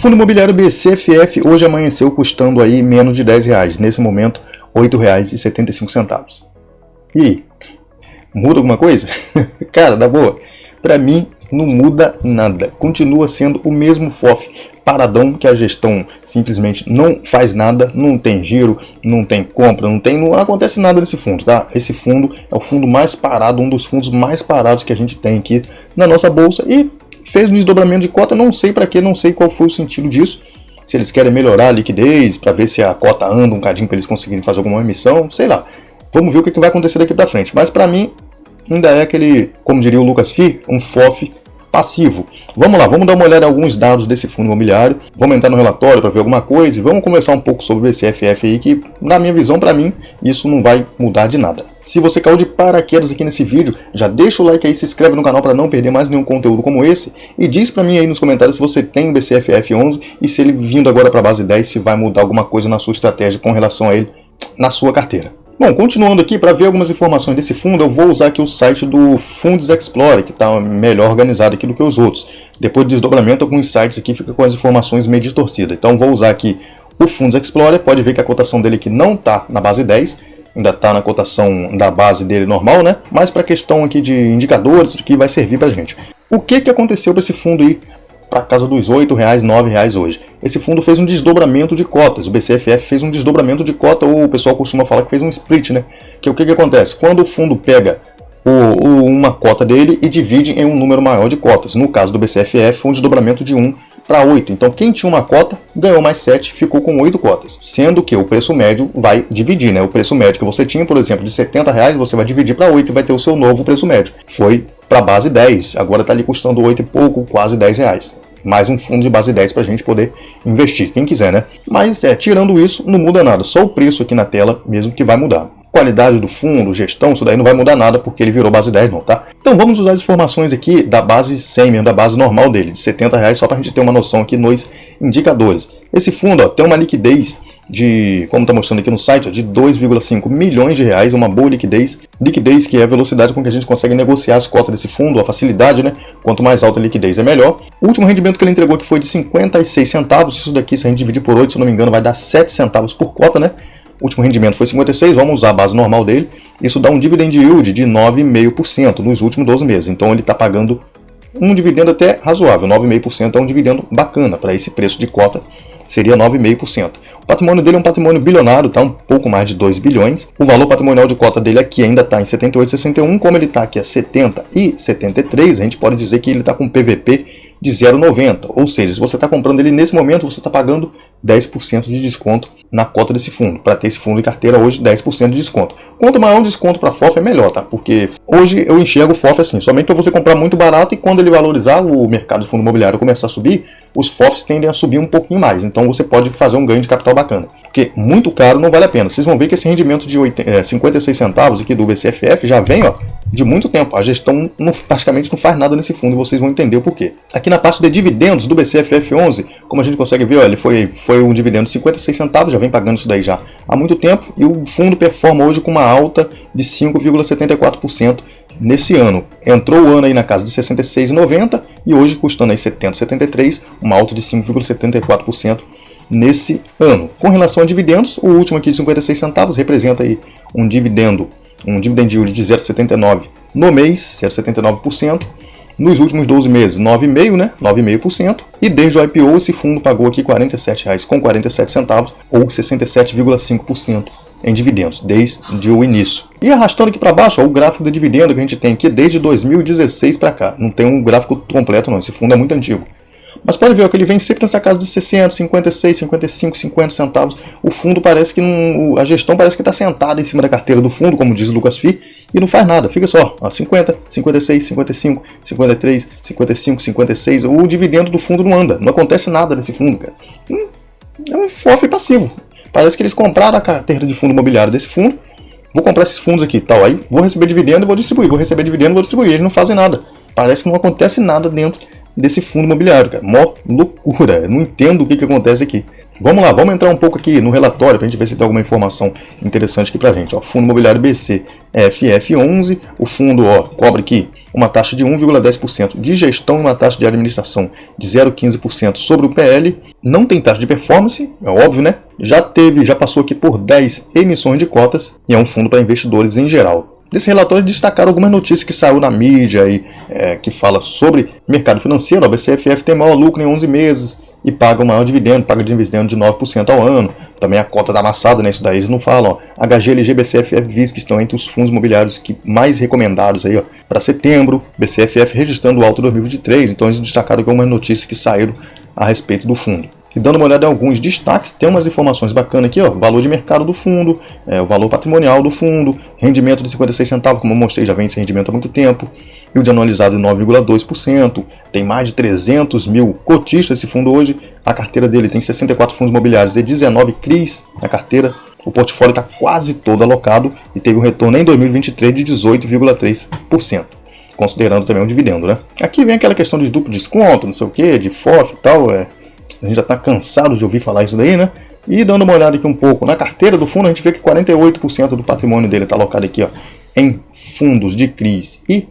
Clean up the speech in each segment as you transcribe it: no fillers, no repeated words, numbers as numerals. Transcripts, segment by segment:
Fundo imobiliário BCFF hoje amanheceu custando aí menos de R$10, nesse momento R$ 8,75. E aí, muda alguma coisa? Cara, na boa, pra mim não muda nada, continua sendo o mesmo FOF paradão, que a gestão simplesmente não faz nada, não tem giro, não tem compra, não acontece nada nesse fundo, tá? Esse fundo é o fundo mais parado, um dos fundos mais parados que a gente tem aqui na nossa bolsa e fez um desdobramento de cota, não sei para quê, não sei qual foi o sentido disso, se eles querem melhorar a liquidez, para ver se a cota anda um cadinho para eles conseguirem fazer alguma emissão, sei lá. Vamos ver o que vai acontecer daqui para frente, mas para mim ainda é aquele, como diria o Lucas Fi, um FOF passivo. Vamos lá, vamos dar uma olhada em alguns dados desse fundo imobiliário, vamos entrar no relatório para ver alguma coisa e vamos conversar um pouco sobre o BCFF aí, que na minha visão, para mim, isso não vai mudar de nada. Se você caiu de paraquedas aqui nesse vídeo, já deixa o like aí, se inscreve no canal para não perder mais nenhum conteúdo como esse e diz para mim aí nos comentários se você tem o BCFF 11 e se ele vindo agora para a base 10, se vai mudar alguma coisa na sua estratégia com relação a ele na sua carteira. Bom, continuando aqui, para ver algumas informações desse fundo, eu vou usar aqui o site do Funds Explorer, que está melhor organizado aqui do que os outros. Depois do desdobramento, alguns sites aqui ficam com as informações meio distorcidas. Então vou usar aqui o Funds Explorer, pode ver que a cotação dele aqui não está na base 10, ainda está na cotação da base dele normal, né? Mas para questão aqui de indicadores, que vai servir para a gente. O que aconteceu para esse fundo aí? Para casa dos R$ 8, R$ 9 hoje. Esse fundo fez um desdobramento de cotas, o BCFF fez um desdobramento de cota, ou o pessoal costuma falar que fez um split, né? Que o que acontece? Quando o fundo pega uma cota dele e divide em um número maior de cotas. No caso do BCFF, foi um desdobramento de 1 para 8. Então quem tinha uma cota, ganhou mais 7, ficou com 8 cotas. Sendo que o preço médio vai dividir, né? O preço médio que você tinha, por exemplo, de R$ 70, você vai dividir para 8 e vai ter o seu novo preço médio. Foi para a base 10, agora está ali custando 8 e pouco, quase R$10. Mais um fundo de base 10 para a gente poder investir, quem quiser, né? Mas tirando isso, não muda nada, só o preço aqui na tela mesmo que vai mudar. Qualidade do fundo, gestão, isso daí não vai mudar nada porque ele virou base 10 não, tá? Então vamos usar as informações aqui da base 100 mesmo, da base normal dele, de R$ 70, só para a gente ter uma noção aqui nos indicadores. Esse fundo tem uma liquidez de, como está mostrando aqui no site, de 2,5 milhões de reais, uma boa liquidez que é a velocidade com que a gente consegue negociar as cotas desse fundo, a facilidade, né? Quanto mais alta a liquidez é melhor. O último rendimento que ele entregou aqui foi de 56 centavos, isso daqui se a gente dividir por 8, se não me engano, vai dar 7 centavos por cota, né? O último rendimento foi 56, vamos usar a base normal dele, isso dá um dividend yield de 9,5% nos últimos 12 meses, então ele está pagando um dividendo até razoável, 9,5% é um dividendo bacana, para esse preço de cota seria 9,5%. O patrimônio dele é um patrimônio bilionário, tá? Um pouco mais de 2 bilhões. O valor patrimonial de cota dele aqui ainda está em 78,61, como ele está aqui a 70 e 73, a gente pode dizer que ele está com PVP de 0,90. Ou seja, se você está comprando ele nesse momento, você está pagando 10% de desconto na cota desse fundo. Para ter esse fundo de carteira hoje, 10% de desconto. Quanto maior o desconto para FOF é melhor, tá? Porque hoje eu enxergo o FOF assim, somente para você comprar muito barato e quando ele valorizar, o mercado de fundo imobiliário começar a subir, os FOFs tendem a subir um pouquinho mais. Então você pode fazer um ganho de capital bacana. Porque muito caro não vale a pena. Vocês vão ver que esse rendimento de 56 centavos aqui do BCFF já vem, ó, de muito tempo. A gestão praticamente não faz nada nesse fundo e vocês vão entender o porquê. Aqui na parte de dividendos do BCFF 11, como a gente consegue ver, ó, ele foi um dividendo de 56 centavos, já vem pagando isso daí já há muito tempo. E o fundo performa hoje com uma alta de 5,74% nesse ano. Entrou o ano aí na casa de 66,90 e hoje custando aí 70,73, uma alta de 5,74% nesse ano. Com relação a dividendos, o último aqui de 56 centavos representa aí um dividend yield de 0,79 no mês, 0,79%. Nos últimos 12 meses, 9,5%, né? 9,5%. E desde o IPO, esse fundo pagou aqui R$ 47,47 ou 67,5% em dividendos, desde o início. E arrastando aqui para baixo, ó, o gráfico de dividendo que a gente tem aqui desde 2016 para cá. Não tem um gráfico completo não, esse fundo é muito antigo. Mas pode ver que ele vem sempre nessa casa de 60, 56, 55, 50 centavos. O fundo parece que não, a gestão parece que está sentada em cima da carteira do fundo, como diz o Lucas Fi, e não faz nada. Fica só, ó, 50, 56, 55, 53, 55, 56. O dividendo do fundo não anda, não acontece nada nesse fundo, cara. É um FOF passivo. Parece que eles compraram a carteira de fundo imobiliário desse fundo. Vou comprar esses fundos aqui, tal, aí vou receber dividendo e vou distribuir. Vou receber dividendo e vou distribuir. Eles não fazem nada. Parece que não acontece nada dentro desse fundo imobiliário, cara. Mó loucura. Eu não entendo o que acontece aqui. Vamos lá, vamos entrar um pouco aqui no relatório para a gente ver se tem alguma informação interessante aqui para a gente. Ó, Fundo Imobiliário BC FF11, o fundo cobra aqui uma taxa de 1,10% de gestão e uma taxa de administração de 0,15% sobre o PL. Não tem taxa de performance, é óbvio, né? Já passou aqui por 10 emissões de cotas e é um fundo para investidores em geral. Desse relatório destacaram algumas notícias que saiu na mídia aí, que fala sobre mercado financeiro. A BCFF tem maior lucro em 11 meses e paga o maior dividendo, paga dividendo de 9% ao ano. Também a cota da amassada, né? Isso daí eles não falam. HGLG, BCFF, VIS, que estão entre os fundos imobiliários mais recomendados aí, para setembro. BCFF registrando alto 2023. Então eles destacaram algumas notícias que saíram a respeito do fundo. E dando uma olhada em alguns destaques, tem umas informações bacanas aqui, valor de mercado do fundo, o valor patrimonial do fundo, rendimento de 56 centavos, como eu mostrei, já vem esse rendimento há muito tempo, e o de anualizado de 9,2%, tem mais de 300 mil cotistas esse fundo hoje, a carteira dele tem 64 fundos imobiliários e 19 CRIs na carteira, o portfólio está quase todo alocado e teve um retorno em 2023 de 18,3%. Considerando também o dividendo, né? Aqui vem aquela questão de duplo desconto, não sei o que, de FOF e tal, a gente já está cansado de ouvir falar isso daí, né? E dando uma olhada aqui um pouco na carteira do fundo, a gente vê que 48% do patrimônio dele está alocado aqui, em fundos de CRIs e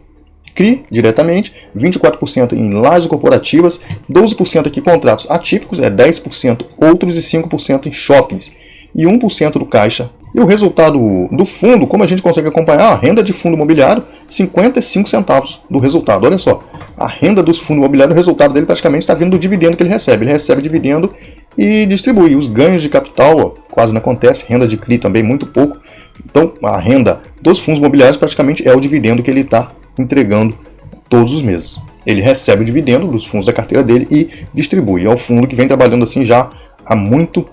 CRI diretamente, 24% em lajes corporativas, 12% aqui contratos atípicos, 10% outros e 5% em shoppings e 1% do caixa. E o resultado do fundo, como a gente consegue acompanhar, a renda de fundo imobiliário, 55 centavos do resultado. Olha só, a renda dos fundos imobiliários, o resultado dele praticamente está vindo do dividendo que ele recebe. Ele recebe dividendo e distribui. Os ganhos de capital quase não acontece, renda de CRI também muito pouco. Então a renda dos fundos imobiliários praticamente é o dividendo que ele está entregando todos os meses. Ele recebe o dividendo dos fundos da carteira dele e distribui. É um fundo que vem trabalhando assim já há muito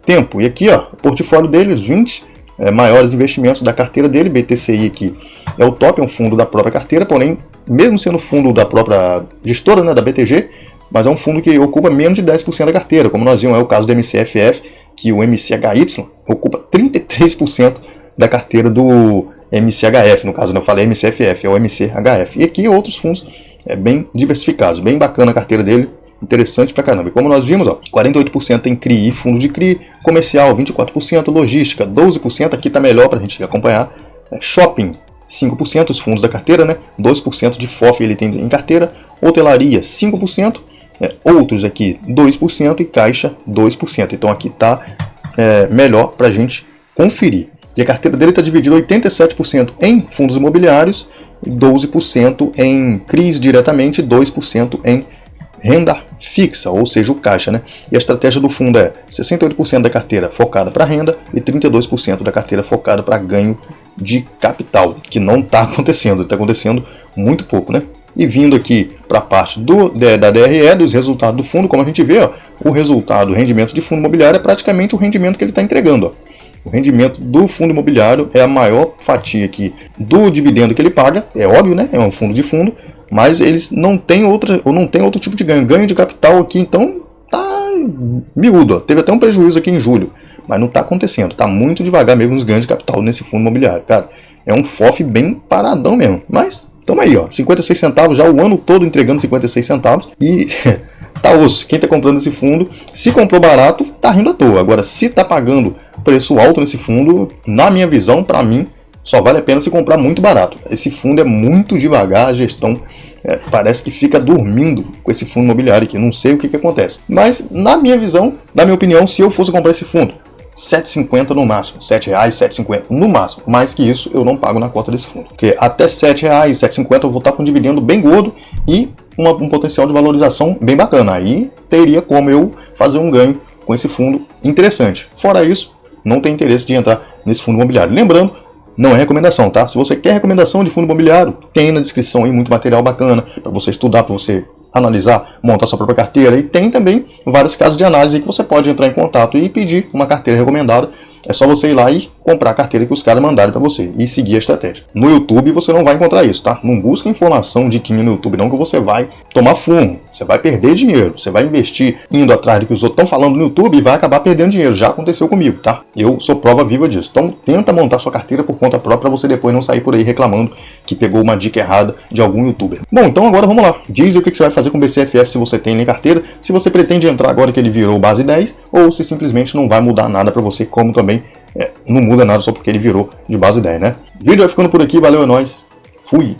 tempo. E aqui, o portfólio dele, os 20 maiores investimentos da carteira dele, BTCI aqui é o top, é um fundo da própria carteira, porém, mesmo sendo fundo da própria gestora, né, da BTG, mas é um fundo que ocupa menos de 10% da carteira, como nós vimos, é o caso do MCFF, que o MCHY ocupa 33% da carteira do MCHF, no caso, né, eu falei MCFF, é o MCHF. E aqui outros fundos bem diversificados, bem bacana a carteira dele, interessante pra caramba. E como nós vimos, 48% em CRI e fundo de CRI, comercial 24%, logística 12%, aqui tá melhor pra gente acompanhar, shopping 5%, os fundos da carteira, né? 2% de FOF ele tem em carteira, hotelaria 5%, outros aqui 2% e caixa 2%. Então aqui tá melhor pra gente conferir. E a carteira dele está dividida 87% em fundos imobiliários, 12% em CRIs diretamente e 2% em renda fixa, ou seja, o caixa, né? E a estratégia do fundo é 68% da carteira focada para renda e 32% da carteira focada para ganho de capital, que não está acontecendo, está acontecendo muito pouco, né? E vindo aqui para a parte da DRE, dos resultados do fundo, como a gente vê, o resultado, o rendimento de fundo imobiliário é praticamente o rendimento que ele está entregando. O rendimento do fundo imobiliário é a maior fatia aqui do dividendo que ele paga, é óbvio, né? É um fundo de fundo, mas eles não têm outro tipo de ganho. Ganho de capital aqui, então, tá miúdo. Teve até um prejuízo aqui em julho, mas não está acontecendo. Tá muito devagar mesmo os ganhos de capital nesse fundo imobiliário, cara. É um FOF bem paradão mesmo, mas tamo aí, 56 centavos, já o ano todo entregando 56 centavos e tá osso. Quem tá comprando esse fundo, se comprou barato, tá rindo à toa. Agora, se tá pagando preço alto nesse fundo, na minha visão, para mim, só vale a pena se comprar muito barato. Esse fundo é muito devagar, a gestão parece que fica dormindo com esse fundo imobiliário aqui. Não sei o que acontece. Mas, na minha visão, na minha opinião, se eu fosse comprar esse fundo, R$ 7,50 no máximo, R$ 7,00, R$ 7,50 no máximo. Mais que isso, eu não pago na cota desse fundo. Porque até R$ 7,00, R$ 7,50 eu vou estar com um dividendo bem gordo e um potencial de valorização bem bacana. Aí teria como eu fazer um ganho com esse fundo interessante. Fora isso, não tem interesse de entrar nesse fundo imobiliário. Lembrando, não é recomendação, tá? Se você quer recomendação de fundo imobiliário, tem na descrição aí muito material bacana para você estudar, para você analisar, montar sua própria carteira. E tem também vários casos de análise que você pode entrar em contato e pedir uma carteira recomendada. É só você ir lá e comprar a carteira que os caras mandaram para você e seguir a estratégia. No YouTube você não vai encontrar isso, tá? Não busca informação diquinha no YouTube não, que você vai tomar fumo, você vai perder dinheiro, você vai investir indo atrás do que os outros estão falando no YouTube e vai acabar perdendo dinheiro. Já aconteceu comigo, tá? Eu sou prova viva disso. Então tenta montar sua carteira por conta própria para você depois não sair por aí reclamando que pegou uma dica errada de algum youtuber. Bom, então agora vamos lá. Diz o que você vai fazer com o BCFF se você tem nem carteira, se você pretende entrar agora que ele virou base 10, ou se simplesmente não vai mudar nada para você, como também não muda nada só porque ele virou de base 10, né? O vídeo vai ficando por aqui, valeu, é nóis, fui!